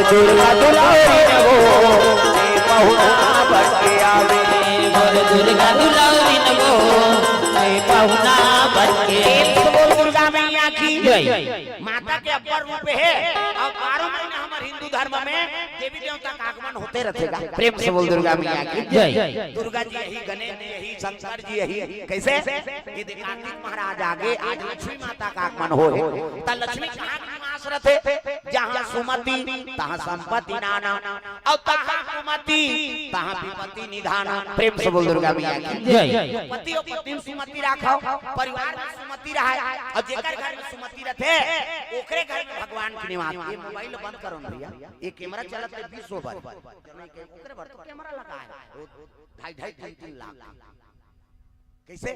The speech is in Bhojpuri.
दुर्गा दुलारी न वो पहुना बन के आवे मोर दुर्गा दुलारी न वो पहुना बन के बोल दुर्गा मैया की जय। माता के अपर रूप है और 12 महीने हमारे हिंदू धर्म में देवी देवता का आगमन होते रहेगा। प्रेम से बोल दुर्गा मैया की जय। दुर्गा जी यही, गणेश जी यही, शंकर जी यही। कैसे ये कार्तिक महाराज आगे आज लक्ष्मी माता का आगमन हो त लक्ष्मी कहां निवास रहते? जहां सुमति तहां संपत्ति नाना और तहां कुमति तहां विपत्ति निधान। प्रेम से बोल दुर्गा मैया की जय। पति और पत्नी सुमति राखो, परिवार में सुमति रहे और जेकर घर में सुमति रहते ओकरे घर में भगवान के निवास। ये मोबाइल बंद करो भैया, ये कैमरा चलत है 20 ओवर ओकरे भर तो कैमरा लगा है 2.5-3 लाख। कैसे